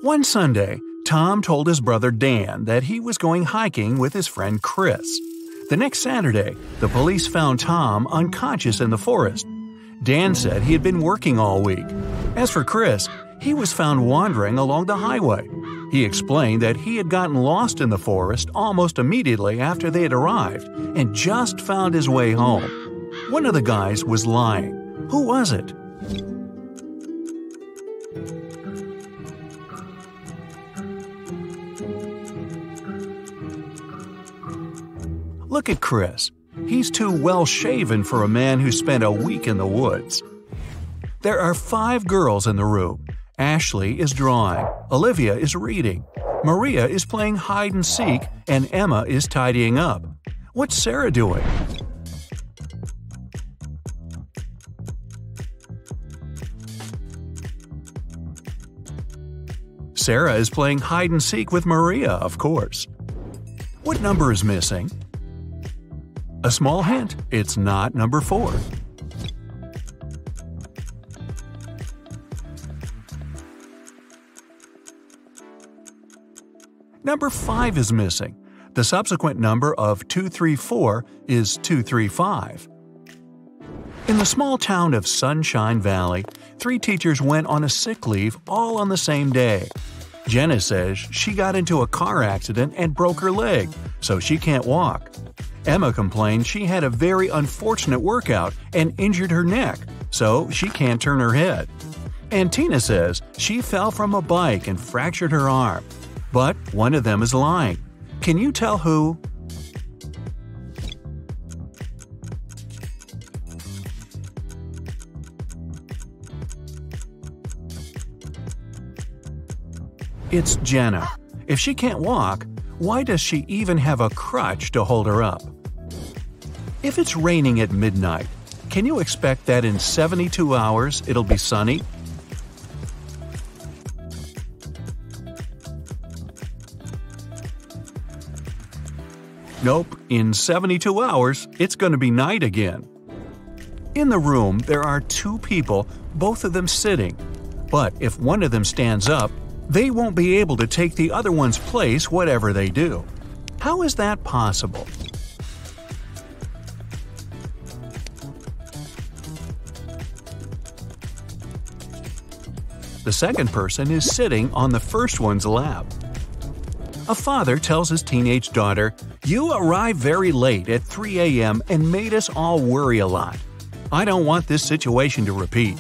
One Sunday, Tom told his brother Dan that he was going hiking with his friend Chris. The next Saturday, the police found Tom unconscious in the forest. Dan said he had been working all week. As for Chris, he was found wandering along the highway. He explained that he had gotten lost in the forest almost immediately after they had arrived and just found his way home. One of the guys was lying. Who was it? Look at Chris. He's too well-shaven for a man who spent a week in the woods. There are 5 girls in the room. Ashley is drawing, Olivia is reading, Maria is playing hide-and-seek, and Emma is tidying up. What's Sarah doing? Sarah is playing hide-and-seek with Maria, of course. What number is missing? A small hint, it's not number 4. Number 5 is missing. The subsequent number of 234 is 235. In the small town of Sunshine Valley, 3 teachers went on a sick leave all on the same day. Jenna says she got into a car accident and broke her leg, so she can't walk. Emma complained she had a very unfortunate workout and injured her neck, so she can't turn her head. And Tina says she fell from a bike and fractured her arm. But one of them is lying. Can you tell who? It's Jenna. If she can't walk, why does she even have a crutch to hold her up? If it's raining at midnight, can you expect that in 72 hours it'll be sunny? Nope, in 72 hours, it's going to be night again. In the room, there are 2 people, both of them sitting. But if one of them stands up, they won't be able to take the other one's place whatever they do. How is that possible? The second person is sitting on the first one's lap. A father tells his teenage daughter, "You arrived very late at 3 a.m. and made us all worry a lot. I don't want this situation to repeat."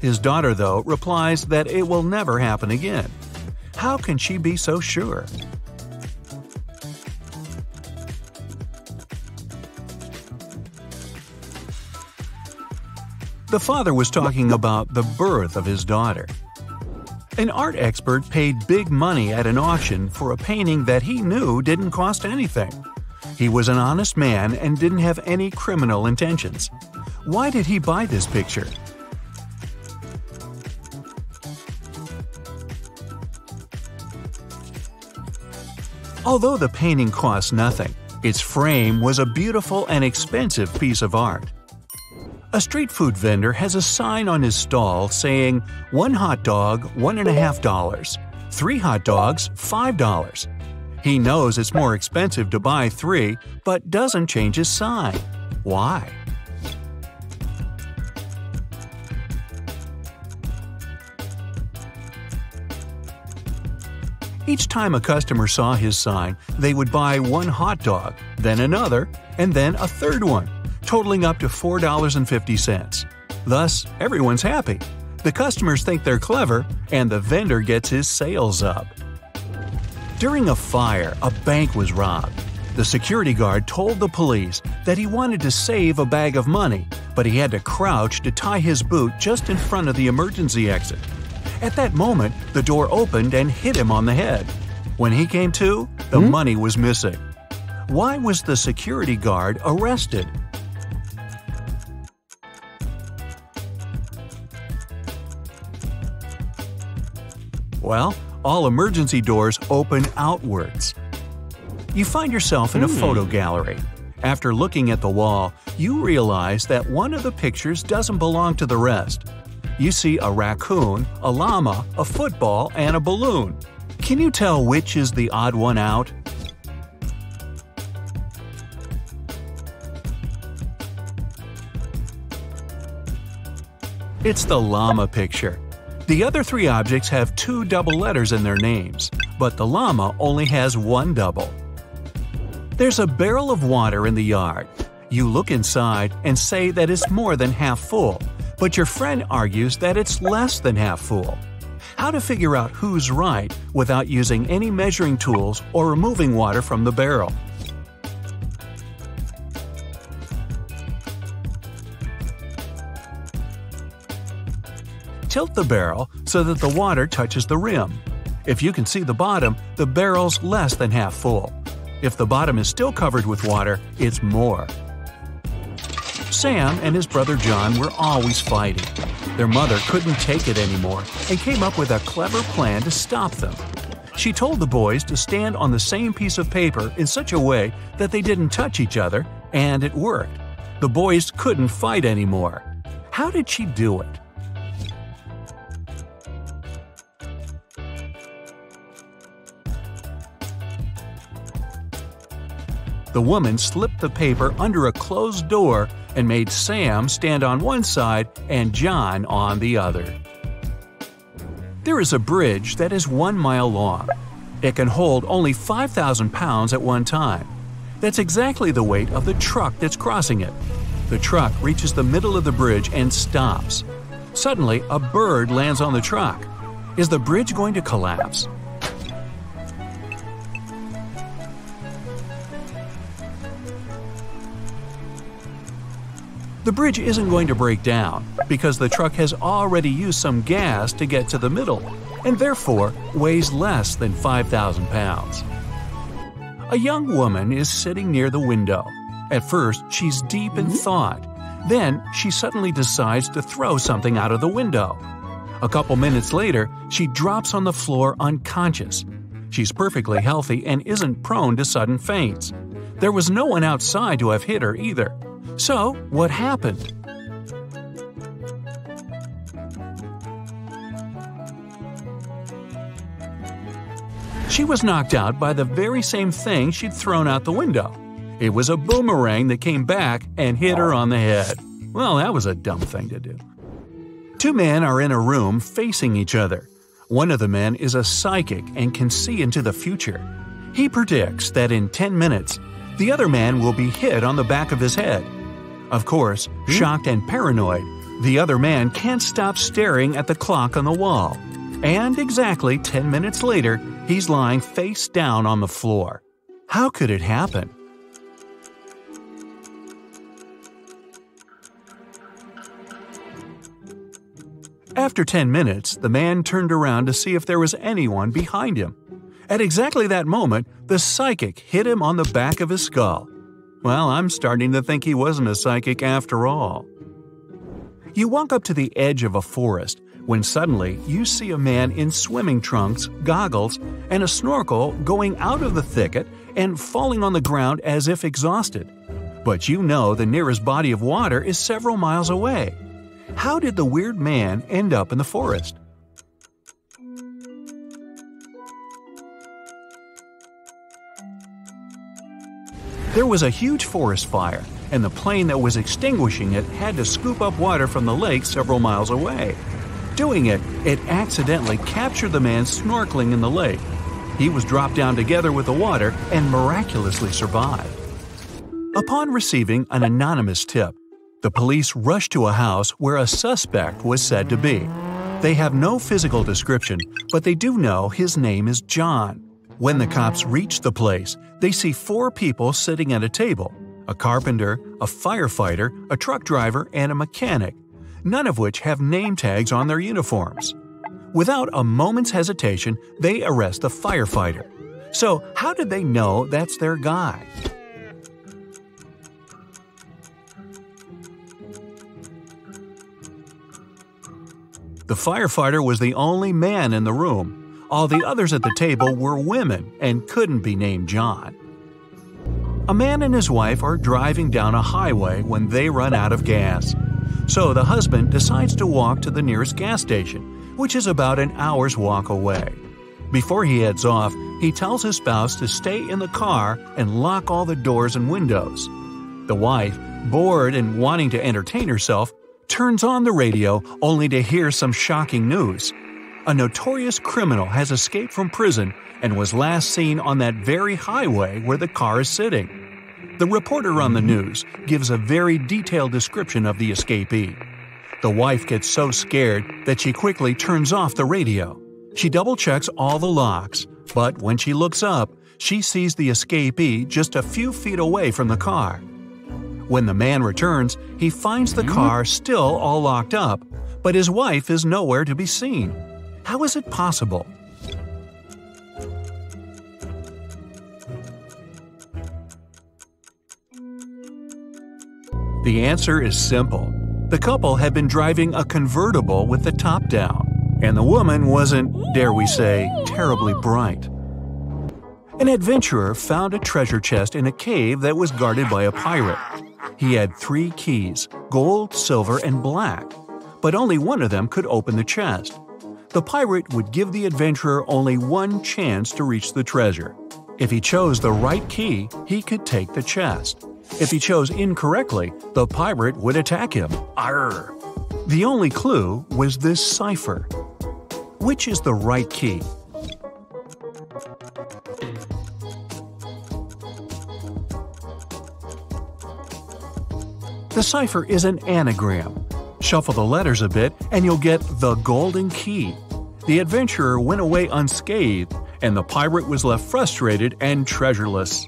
His daughter, though, replies that it will never happen again. How can she be so sure? The father was talking about the birth of his daughter. An art expert paid big money at an auction for a painting that he knew didn't cost anything. He was an honest man and didn't have any criminal intentions. Why did he buy this picture? Although the painting cost nothing, its frame was a beautiful and expensive piece of art. A street food vendor has a sign on his stall saying, "1 hot dog, $1.50. 3 hot dogs, $5. He knows it's more expensive to buy 3, but doesn't change his sign. Why? Each time a customer saw his sign, they would buy 1 hot dog, then another, and then a third one, totaling up to $4.50. Thus, everyone's happy. The customers think they're clever, and the vendor gets his sales up. During a fire, a bank was robbed. The security guard told the police that he wanted to save a bag of money, but he had to crouch to tie his boot just in front of the emergency exit. At that moment, the door opened and hit him on the head. When he came to, the money was missing. Why was the security guard arrested? Well, all emergency doors open outwards. You find yourself in a photo gallery. After looking at the wall, you realize that one of the pictures doesn't belong to the rest. You see a raccoon, a llama, a football, and a balloon. Can you tell which is the odd one out? It's the llama picture. The other three objects have two double letters in their names, but the llama only has one double. There's a barrel of water in the yard. You look inside and say that it's more than half full, but your friend argues that it's less than half full. How to figure out who's right without using any measuring tools or removing water from the barrel? Tilt the barrel so that the water touches the rim. If you can see the bottom, the barrel's less than half full. If the bottom is still covered with water, it's more. Sam and his brother John were always fighting. Their mother couldn't take it anymore and came up with a clever plan to stop them. She told the boys to stand on the same piece of paper in such a way that they didn't touch each other, and it worked. The boys couldn't fight anymore. How did she do it? The woman slipped the paper under a closed door and made Sam stand on one side and John on the other. There is a bridge that is 1 mile long. It can hold only 5,000 pounds at one time. That's exactly the weight of the truck that's crossing it. The truck reaches the middle of the bridge and stops. Suddenly, a bird lands on the truck. Is the bridge going to collapse? The bridge isn't going to break down because the truck has already used some gas to get to the middle and therefore weighs less than 5,000 pounds. A young woman is sitting near the window. At first, she's deep in thought. Then, she suddenly decides to throw something out of the window. A couple minutes later, she drops on the floor unconscious. She's perfectly healthy and isn't prone to sudden faints. There was no one outside to have hit her either. So, what happened? She was knocked out by the very same thing she'd thrown out the window. It was a boomerang that came back and hit her on the head. Well, that was a dumb thing to do. Two men are in a room facing each other. One of the men is a psychic and can see into the future. He predicts that in 10 minutes, the other man will be hit on the back of his head. Of course, shocked and paranoid, the other man can't stop staring at the clock on the wall. And exactly 10 minutes later, he's lying face down on the floor. How could it happen? After 10 minutes, the man turned around to see if there was anyone behind him. At exactly that moment, the psychic hit him on the back of his skull. Well, I'm starting to think he wasn't a psychic after all. You walk up to the edge of a forest when suddenly you see a man in swimming trunks, goggles, and a snorkel going out of the thicket and falling on the ground as if exhausted. But you know the nearest body of water is several miles away. How did the weird man end up in the forest? There was a huge forest fire, and the plane that was extinguishing it had to scoop up water from the lake several miles away. Doing it, it accidentally captured the man snorkeling in the lake. He was dropped down together with the water and miraculously survived. Upon receiving an anonymous tip, the police rushed to a house where a suspect was said to be. They have no physical description, but they do know his name is John. When the cops reach the place, they see 4 people sitting at a table: a carpenter, a firefighter, a truck driver, and a mechanic, none of which have name tags on their uniforms. Without a moment's hesitation, they arrest the firefighter. So, how did they know that's their guy? The firefighter was the only man in the room. All the others at the table were women and couldn't be named John. A man and his wife are driving down a highway when they run out of gas. So the husband decides to walk to the nearest gas station, which is about an hour's walk away. Before he heads off, he tells his spouse to stay in the car and lock all the doors and windows. The wife, bored and wanting to entertain herself, turns on the radio only to hear some shocking news. A notorious criminal has escaped from prison and was last seen on that very highway where the car is sitting. The reporter on the news gives a very detailed description of the escapee. The wife gets so scared that she quickly turns off the radio. She double-checks all the locks, but when she looks up, she sees the escapee just a few feet away from the car. When the man returns, he finds the car still all locked up, but his wife is nowhere to be seen. How is it possible? The answer is simple. The couple had been driving a convertible with the top down, and the woman wasn't, dare we say, terribly bright. An adventurer found a treasure chest in a cave that was guarded by a pirate. He had 3 keys, gold, silver, and black, but only one of them could open the chest. The pirate would give the adventurer only one chance to reach the treasure. If he chose the right key, he could take the chest. If he chose incorrectly, the pirate would attack him. Arr! The only clue was this cipher. Which is the right key? The cipher is an anagram. Shuffle the letters a bit and you'll get the golden key. The adventurer went away unscathed, and the pirate was left frustrated and treasureless.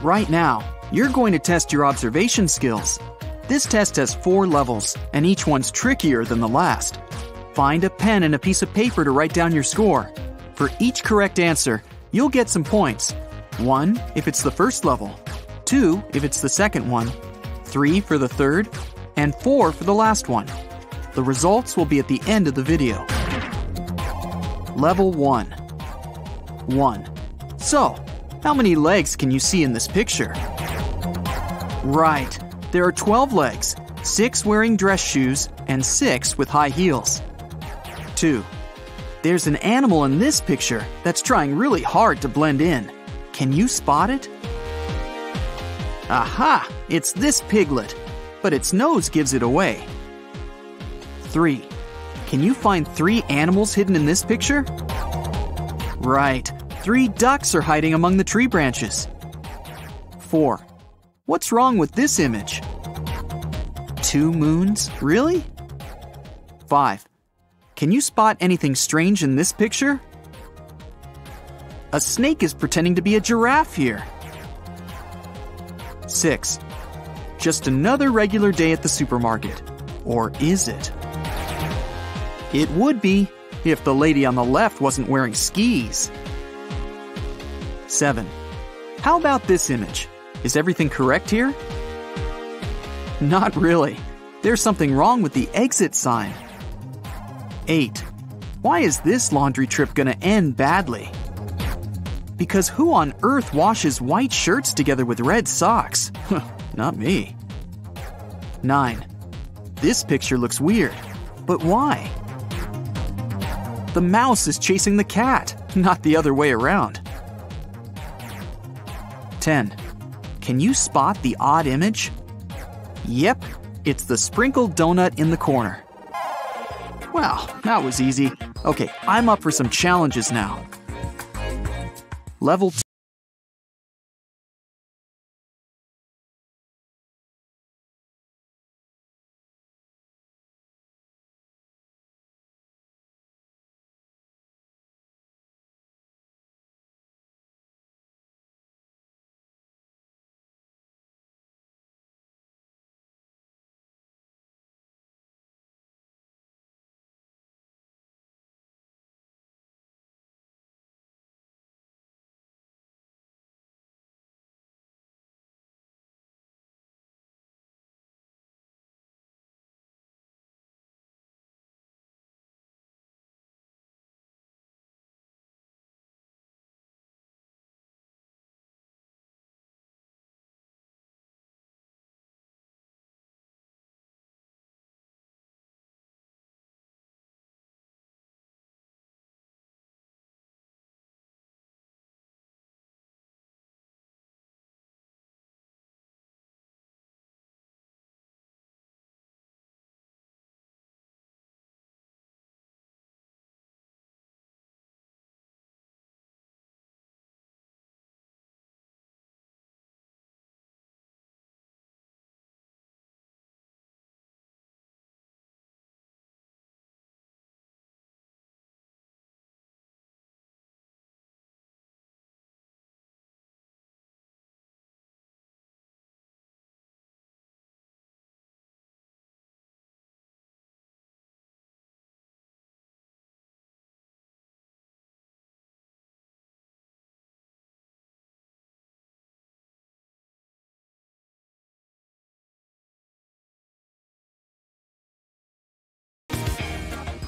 Right now, you're going to test your observation skills. This test has 4 levels, and each one's trickier than the last. Find a pen and a piece of paper to write down your score. For each correct answer, you'll get some points. 1 if it's the first level, 2 if it's the second one, 3 for the third, and 4 for the last one. The results will be at the end of the video. Level 1. 1. So, how many legs can you see in this picture? Right, there are 12 legs, 6 wearing dress shoes, and 6 with high heels. 2. There's an animal in this picture that's trying really hard to blend in. Can you spot it? Aha! It's this piglet, but its nose gives it away. 3. Can you find 3 animals hidden in this picture? Right, 3 ducks are hiding among the tree branches. 4. What's wrong with this image? 2 moons? Really? 5. Can you spot anything strange in this picture? A snake is pretending to be a giraffe here. 6. Just another regular day at the supermarket. Or is it? It would be if the lady on the left wasn't wearing skis. 7. How about this image? Is everything correct here? Not really. There's something wrong with the exit sign. 8. Why is this laundry trip gonna end badly? Because who on earth washes white shirts together with red socks? Not me. 9. This picture looks weird, but why? The mouse is chasing the cat, not the other way around. 10. Can you spot the odd image? Yep, it's the sprinkled donut in the corner. Well, that was easy. Okay, I'm up for some challenges now. Level 2.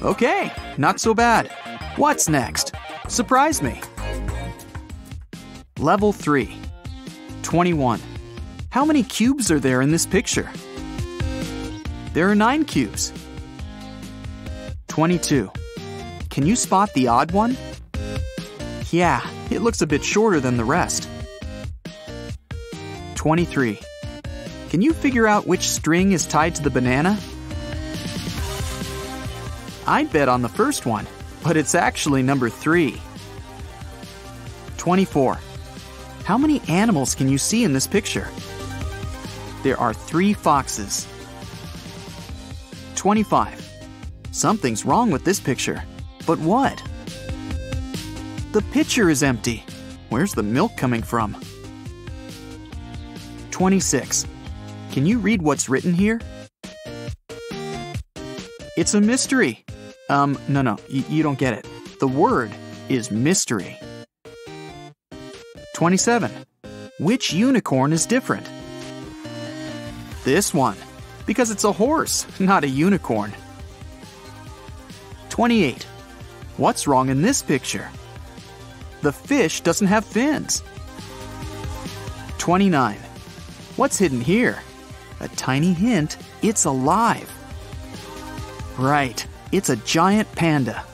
Okay, not so bad. What's next? Surprise me. Level 3. 21. How many cubes are there in this picture? There are 9 cubes. 22. Can you spot the odd one? Yeah, it looks a bit shorter than the rest. 23. Can you figure out which string is tied to the banana? I'd bet on the first one, but it's actually number 3. 24. How many animals can you see in this picture? There are 3 foxes. 25. Something's wrong with this picture. But what? The pitcher is empty. Where's the milk coming from? 26. Can you read what's written here? It's a mystery. No, you don't get it. The word is mystery. 27. Which unicorn is different? This one, because it's a horse, not a unicorn. 28. What's wrong in this picture? The fish doesn't have fins. 29. What's hidden here? A tiny hint, it's alive. Right, it's a giant panda.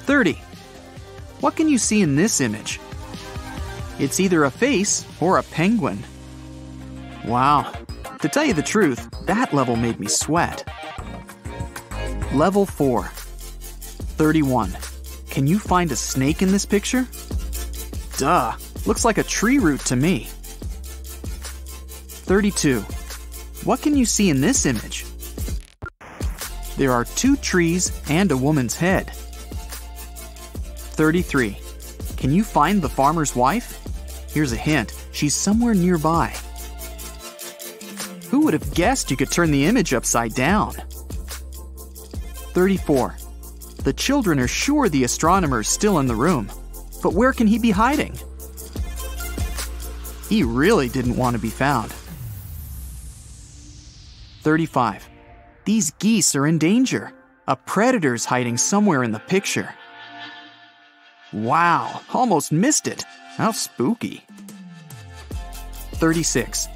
30. What can you see in this image? It's either a face or a penguin. Wow, to tell you the truth, that level made me sweat. Level 4. 31. Can you find a snake in this picture? Duh, looks like a tree root to me. 32. What can you see in this image? There are 2 trees and a woman's head. 33. Can you find the farmer's wife? Here's a hint, she's somewhere nearby. Who would have guessed you could turn the image upside down? 34. The children are sure the astronomer's still in the room, but where can he be hiding? He really didn't want to be found. 35. These geese are in danger. A predator's hiding somewhere in the picture. Wow, almost missed it. How spooky. 36.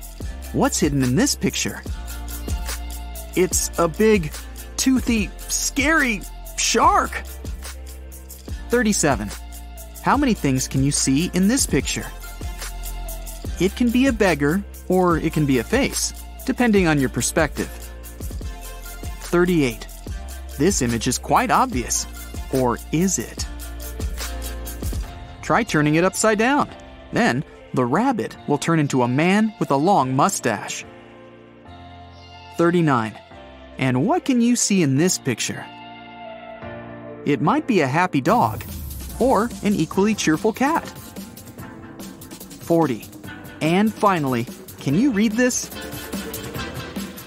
What's hidden in this picture? It's a big, toothy, scary shark. 37. How many things can you see in this picture? It can be a beggar or it can be a face, depending on your perspective. 38. This image is quite obvious. Or is it? Try turning it upside down. Then, the rabbit will turn into a man with a long mustache. 39. And what can you see in this picture? It might be a happy dog, or an equally cheerful cat. 40. And finally, can you read this?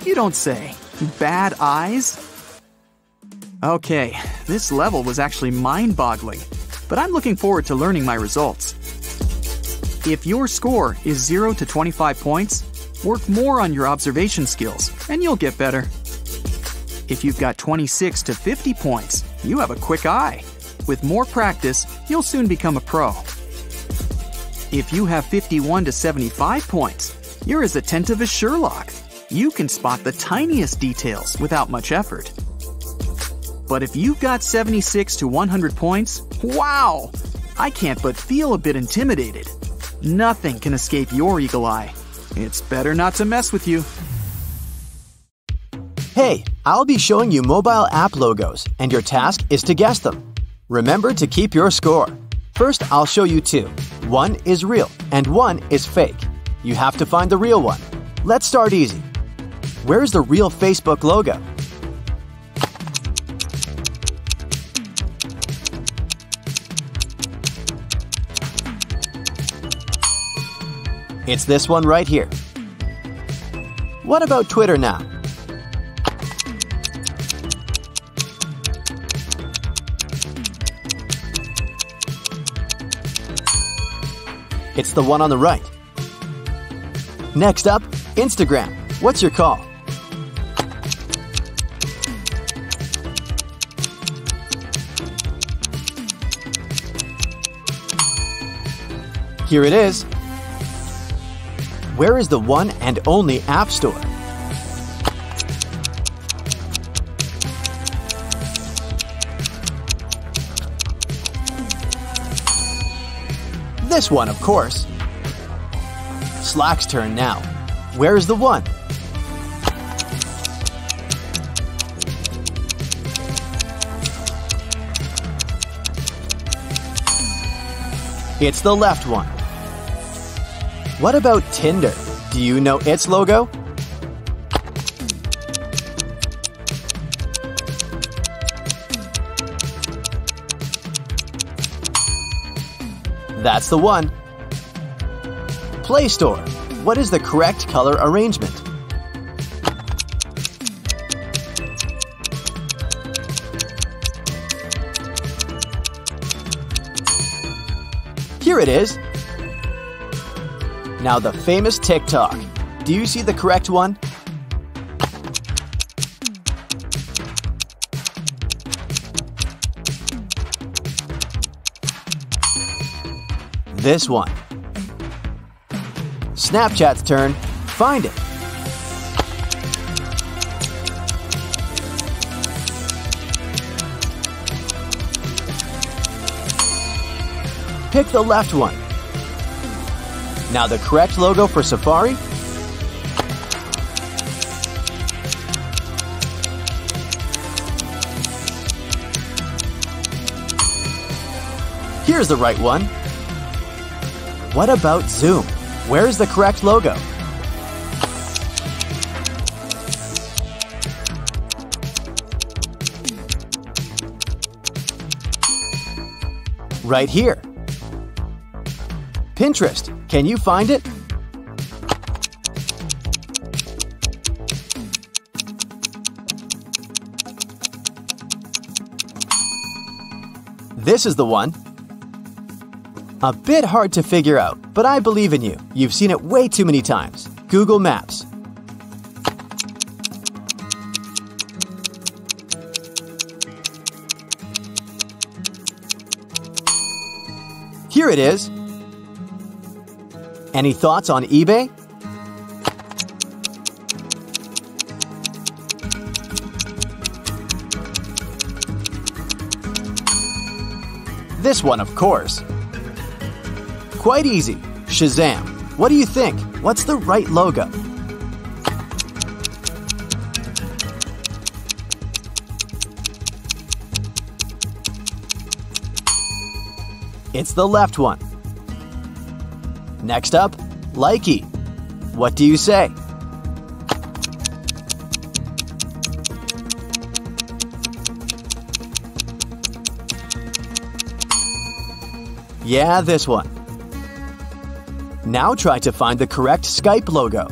You don't say. Bad eyes? Okay, this level was actually mind-boggling, but I'm looking forward to learning my results. If your score is 0 to 25 points, work more on your observation skills, and you'll get better. If you've got 26 to 50 points, you have a quick eye. With more practice, you'll soon become a pro. If you have 51 to 75 points, you're as attentive as Sherlock. You can spot the tiniest details without much effort. But if you've got 76 to 100 points, wow! I can't but feel a bit intimidated. Nothing can escape your eagle eye. It's better not to mess with you. Hey, I'll be showing you mobile app logos, and your task is to guess them. Remember to keep your score. First, I'll show you 2. One is real, and one is fake. You have to find the real one. Let's start easy. Where's the real Facebook logo? It's this one right here. What about Twitter now? It's the one on the right. Next up, Instagram. What's your call? Here it is. Where is the one and only App Store? This one, of course. Slack's turn now. Where is the one? It's the left one. What about Tinder? Do you know its logo? That's the one. Play Store. What is the correct color arrangement? Here it is. Now the famous TikTok. Do you see the correct one? This one. Snapchat's turn. Find it. Pick the left one. Now the correct logo for Safari? Here's the right one. What about Zoom? Where is the correct logo? Right here. Pinterest, can you find it? This is the one. A bit hard to figure out, but I believe in you. You've seen it way too many times. Google Maps. Here it is. Any thoughts on eBay? This one, of course. Quite easy. Shazam. What do you think? What's the right logo? It's the left one. Next up, Likey. What do you say? Yeah, this one. Now try to find the correct Skype logo.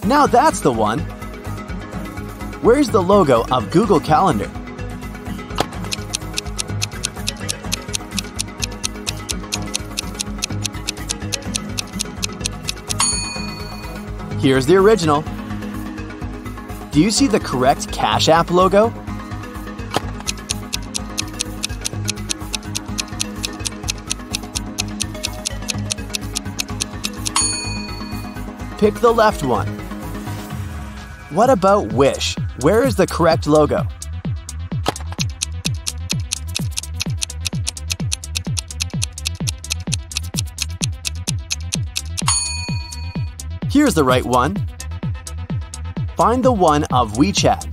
Now that's the one. Where's the logo of Google Calendar? Here's the original. Do you see the correct Cash App logo? Pick the left one. What about Wish? Where is the correct logo? Here's the right one. Find the one of WeChat.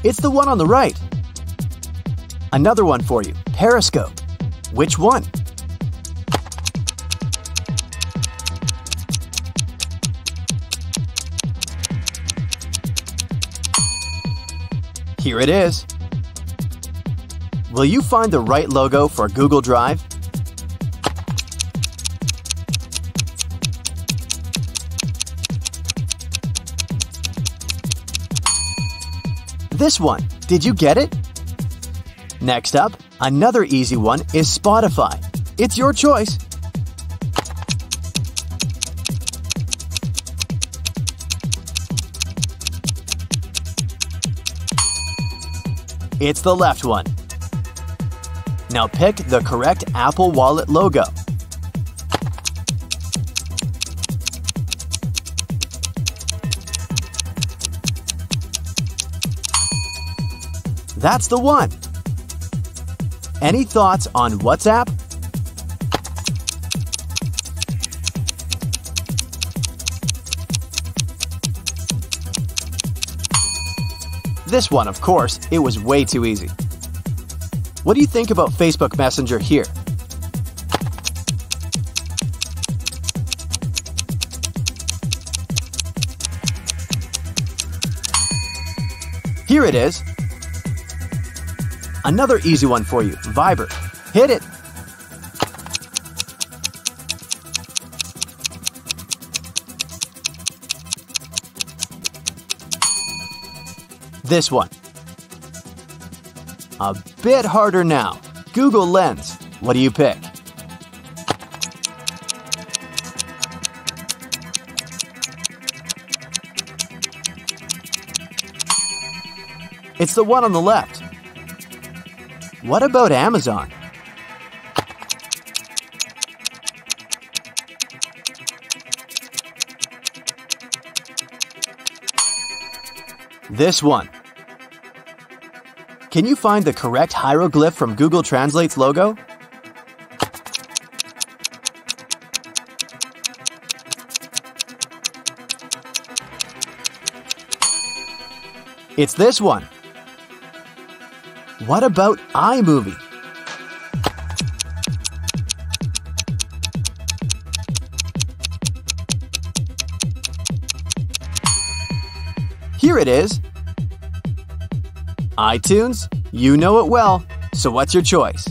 It's the one on the right. Another one for you, Periscope. Which one? Here it is. Will you find the right logo for Google Drive? This one. Did you get it? Next up, another easy one is Spotify. It's your choice. It's the left one. Now pick the correct Apple Wallet logo. That's the one. Any thoughts on WhatsApp? This one, of course, it was way too easy. What do you think about Facebook Messenger here? Here it is. Another easy one for you, Viber. Hit it. This one. A bit harder now. Google Lens. What do you pick? It's the one on the left. What about Amazon? This one. Can you find the correct hieroglyph from Google Translate's logo? It's this one. What about iMovie? Here it is. iTunes, you know it well, so what's your choice?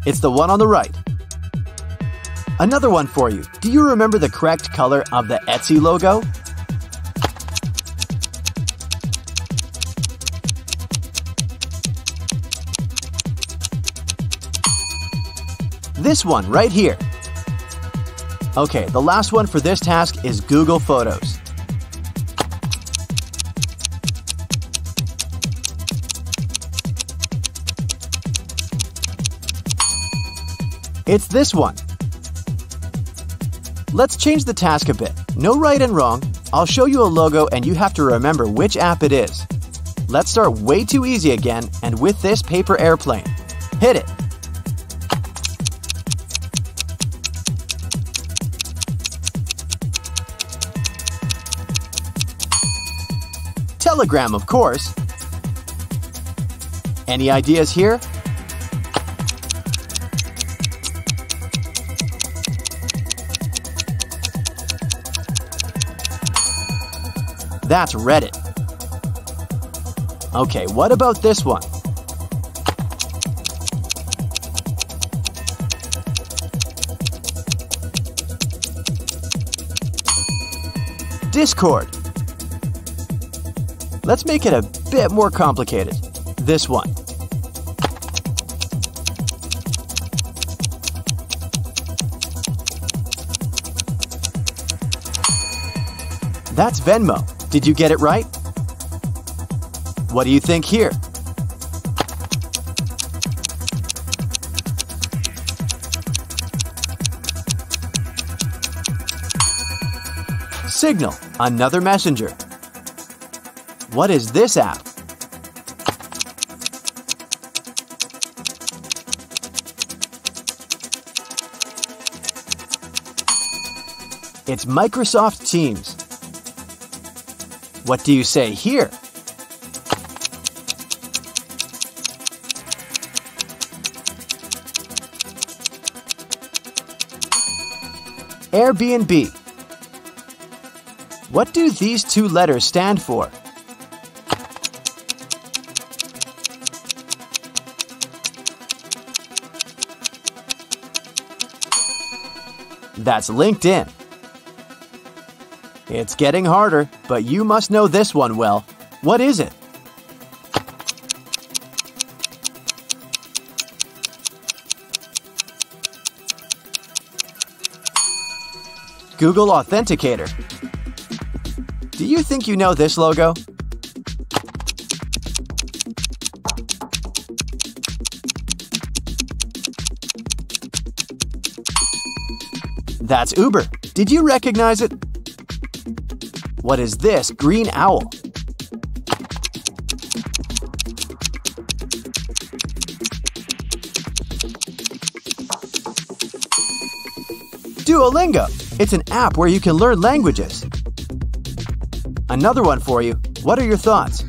It's the one on the right. Another one for you. Do you remember the correct color of the Etsy logo? This one right here. Okay, the last one for this task is Google Photos. It's this one. Let's change the task a bit. No right and wrong. I'll show you a logo and you have to remember which app it is. Let's start way too easy again and with this paper airplane. Hit it. Telegram, of course. Any ideas here? That's Reddit. Okay, what about this one? Discord. Let's make it a bit more complicated. This one. That's Venmo. Did you get it right? What do you think here? Signal, another messenger. What is this app? It's Microsoft Teams. What do you say here? Airbnb. What do these two letters stand for? That's LinkedIn. It's getting harder, but you must know this one well. What is it? Google Authenticator. Do you think you know this logo? That's Uber. Did you recognize it? What is this green owl? Duolingo. It's an app where you can learn languages. Another one for you. What are your thoughts?